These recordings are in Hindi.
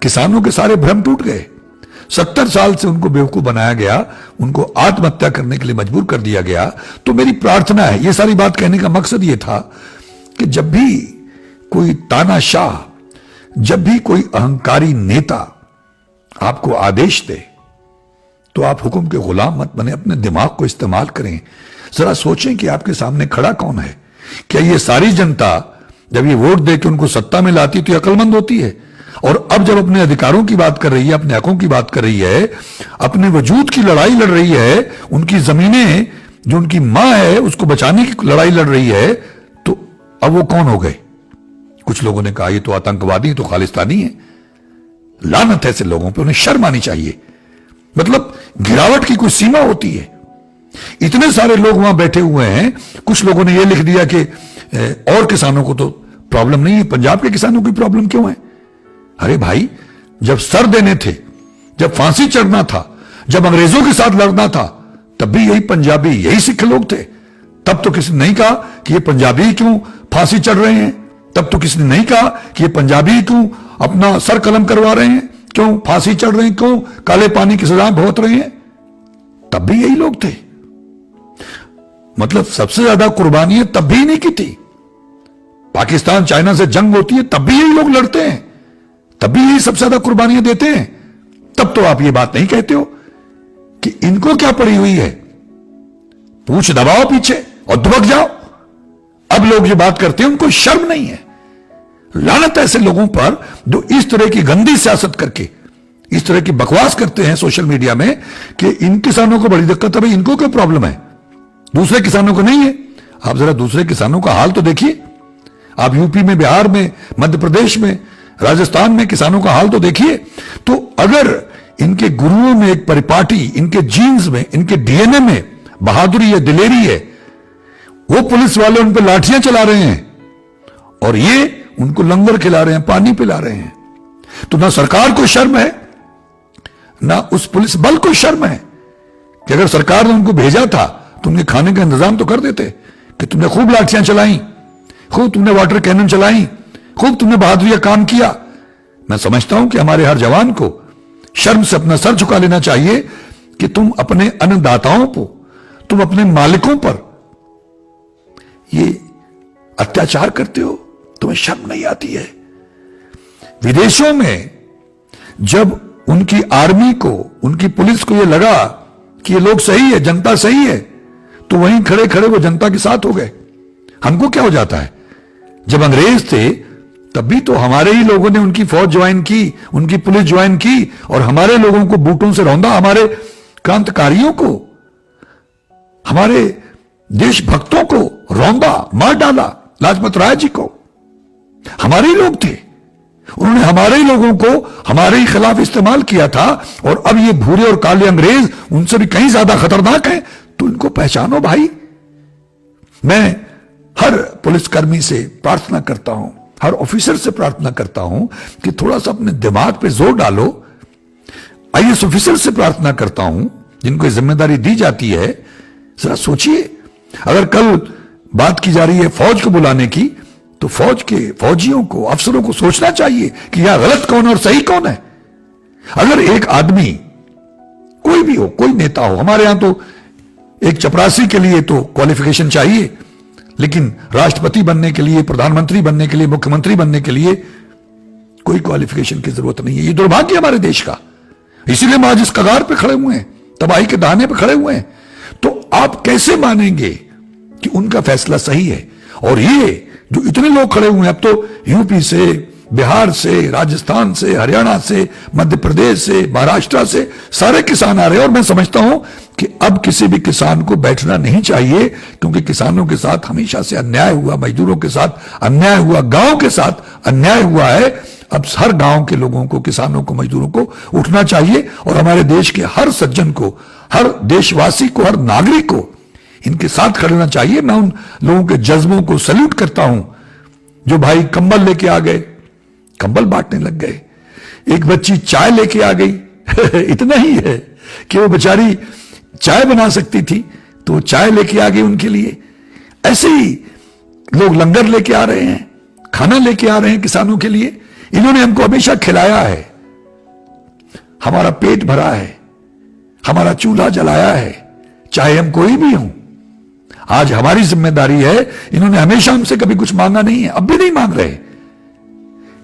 किसानों के सारे भ्रम टूट गए। 70 साल से उनको बेवकूफ बनाया गया, उनको आत्महत्या करने के लिए मजबूर कर दिया गया। तो मेरी प्रार्थना है, ये सारी बात कहने का मकसद ये था कि जब भी कोई तानाशाह, जब भी कोई अहंकारी नेता आपको आदेश दे तो आप हुक्म के गुलाम मत बने, अपने दिमाग को इस्तेमाल करें। जरा सोचें कि आपके सामने खड़ा कौन है। क्या ये सारी जनता जब ये वोट दे के उनको सत्ता में लाती तो ये अक्लमंद होती है? और अब जब अपने अधिकारों की बात कर रही है, अपने हकों की बात कर रही है, अपने वजूद की लड़ाई लड़ रही है, उनकी जमीनें जो उनकी मां है उसको बचाने की लड़ाई लड़ रही है, तो अब वो कौन हो गए? कुछ लोगों ने कहा ये तो आतंकवादी, तो खालिस्तानी है। लानत है ऐसे लोगों पे, उन्हें शर्म आनी चाहिए। मतलब गिरावट की कोई सीमा होती है। इतने सारे लोग वहां बैठे हुए हैं, कुछ लोगों ने यह लिख दिया कि और किसानों को तो प्रॉब्लम नहीं है, पंजाब के किसानों की प्रॉब्लम क्यों है? अरे भाई, जब सर देने थे, जब फांसी चढ़ना था, जब अंग्रेजों के साथ लड़ना था, तब भी यही पंजाबी, यही सिख लोग थे। तब तो किसी ने नहीं कहा कि ये पंजाबी क्यों फांसी चढ़ रहे हैं, तब तो किसी ने नहीं कहा कि ये पंजाबी क्यों अपना सर कलम करवा रहे हैं, क्यों फांसी चढ़ रहे हैं, क्यों काले पानी की सजाएं भुगत रहे हैं। तब भी यही लोग थे। मतलब सबसे ज्यादा कुर्बानियां तब भी नहीं की थी। पाकिस्तान चाइना से जंग होती है तब भी यही लोग लड़ते हैं, तब भी यही सबसे ज्यादा कुर्बानियां देते हैं। तब तो आप ये बात नहीं कहते हो कि इनको क्या पड़ी हुई है, पूछ दबाओ पीछे और दुबक जाओ। अब लोग ये बात करते हैं, उनको शर्म नहीं है। लानत ऐसे लोगों पर जो इस तरह की गंदी सियासत करके इस तरह की बकवास करते हैं सोशल मीडिया में कि इन किसानों को बड़ी दिक्कत है। भाई इनको क्या प्रॉब्लम है, दूसरे किसानों को नहीं है? आप जरा दूसरे किसानों का हाल तो देखिए। आप यूपी में, बिहार में, मध्य प्रदेश में, राजस्थान में किसानों का हाल तो देखिए। तो अगर इनके गुरुओं में एक परिपाटी, इनके जीन्स में, इनके डीएनए में बहादुरी है, दिलेरी है, वो पुलिस वाले उन पर लाठियां चला रहे हैं और ये उनको लंगर खिला रहे हैं, पानी पिला रहे हैं, तो ना सरकार को शर्म है, ना उस पुलिस बल को शर्म है कि अगर सरकार ने उनको भेजा था तो उनके खाने का इंतजाम तो कर देते कि तुमने खूब लाठियां चलाई, खूब तुमने वाटर कैनन चलाई, खूब तुमने बहादुरी काम किया। मैं समझता हूं कि हमारे हर जवान को शर्म से अपना सर झुका लेना चाहिए कि तुम अपने अन्नदाताओं को, तुम अपने मालिकों पर ये अत्याचार करते हो, तुम्हें शर्म नहीं आती है। विदेशों में जब उनकी आर्मी को, उनकी पुलिस को यह लगा कि ये लोग सही है, जनता सही है, तो वहीं खड़े खड़े वो जनता के साथ हो गए। हमको क्या हो जाता है, जब अंग्रेज थे तब भी तो हमारे ही लोगों ने उनकी फौज ज्वाइन की, उनकी पुलिस ज्वाइन की और हमारे लोगों को बूटों से रौंदा, हमारे क्रांतिकारियों को, हमारे देशभक्तों को रौंदा, मार डाला। लाजपत राय जी को हमारे ही लोग थे, उन्होंने हमारे ही लोगों को हमारे ही खिलाफ इस्तेमाल किया था। और अब ये भूरे और काले अंग्रेज उनसे भी कहीं ज्यादा खतरनाक हैं, तो इनको पहचानो भाई। मैं हर पुलिसकर्मी से प्रार्थना करता हूं, हर ऑफिसर से प्रार्थना करता हूं कि थोड़ा सा अपने दिमाग पे जोर डालो। आईएएस ऑफिसर से प्रार्थना करता हूं जिनको जिम्मेदारी दी जाती है, जरा सोचिए, अगर कल बात की जा रही है फौज को बुलाने की, तो फौज के फौजियों को, अफसरों को सोचना चाहिए कि यहां गलत कौन है और सही कौन है। अगर एक आदमी, कोई भी हो, कोई नेता हो, हमारे यहां तो एक चपरासी के लिए तो क्वालिफिकेशन चाहिए, लेकिन राष्ट्रपति बनने के लिए, प्रधानमंत्री बनने के लिए, मुख्यमंत्री बनने के लिए कोई क्वालिफिकेशन की जरूरत नहीं है। ये दुर्भाग्य हमारे देश का, इसीलिए हम आज इस कगार पे खड़े हुए हैं, तबाही के दाने पे खड़े हुए हैं। तो आप कैसे मानेंगे कि उनका फैसला सही है? और ये जो इतने लोग खड़े हुए हैं, अब तो यूपी से, बिहार से, राजस्थान से, हरियाणा से, मध्य प्रदेश से, महाराष्ट्र से सारे किसान आ रहे हैं। और मैं समझता हूं कि अब किसी भी किसान को बैठना नहीं चाहिए, क्योंकि किसानों के साथ हमेशा से अन्याय हुआ, मजदूरों के साथ अन्याय हुआ, गांव के साथ अन्याय हुआ है। अब हर गांव के लोगों को, किसानों को, मजदूरों को उठना चाहिए और हमारे देश के हर सज्जन को, हर देशवासी को, हर नागरिक को इनके साथ खड़ना चाहिए। मैं उन लोगों के जज्बों को सल्यूट करता हूं जो भाई कंबल लेके आ गए, कंबल बांटने लग गए। एक बच्ची चाय लेके आ गई इतना ही है कि वो बेचारी चाय बना सकती थी तो वो चाय लेके आ गई उनके लिए। ऐसे ही लोग लंगर लेके आ रहे हैं, खाना लेके आ रहे हैं किसानों के लिए। इन्होंने हमको हमेशा खिलाया है, हमारा पेट भरा है, हमारा चूल्हा जलाया है, चाहे हम कोई भी हों। आज हमारी जिम्मेदारी है। इन्होंने हमेशा हमसे कभी कुछ मांगा नहीं है, अब भी नहीं मांग रहे।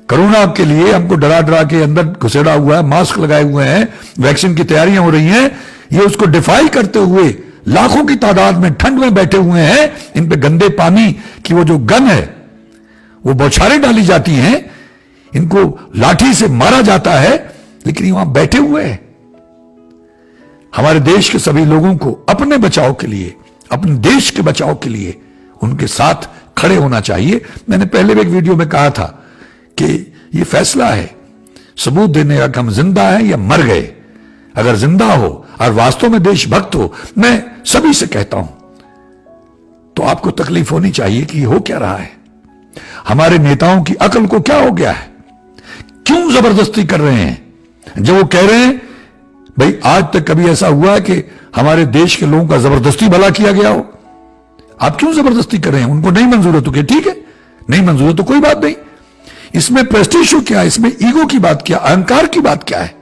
कोरोना के लिए हमको डरा डरा के अंदर घुसेड़ा हुआ है, मास्क लगाए हुए हैं, वैक्सीन की तैयारियां हो रही हैं। ये उसको डिफाई करते हुए लाखों की तादाद में ठंड में बैठे हुए हैं। इन पे गंदे पानी की वो जो गन है, वो बौछारें डाली जाती हैं, इनको लाठी से मारा जाता है, लेकिन ये वहां बैठे हुए हैं। हमारे देश के सभी लोगों को अपने बचाव के लिए, अपने देश के बचाव के लिए उनके साथ खड़े होना चाहिए। मैंने पहले भी एक वीडियो में कहा था कि ये फैसला है सबूत देने का कि हम जिंदा हैं या मर गए। अगर जिंदा हो और वास्तव में देशभक्त हो, मैं सभी से कहता हूं, तो आपको तकलीफ होनी चाहिए कि हो क्या रहा है। हमारे नेताओं की अकल को क्या हो गया है? क्यों जबरदस्ती कर रहे हैं? जब वो कह रहे हैं भाई आज तक कभी ऐसा हुआ है कि हमारे देश के लोगों का जबरदस्ती भला किया गया हो? आप क्यों जबरदस्ती कर रहे हैं? उनको नहीं मंजूर है तो क्या ठीक है, नहीं मंजूर है तो कोई बात नहीं। इसमें प्रेस्टीज क्या है? इसमें ईगो की बात क्या, अहंकार की बात क्या है?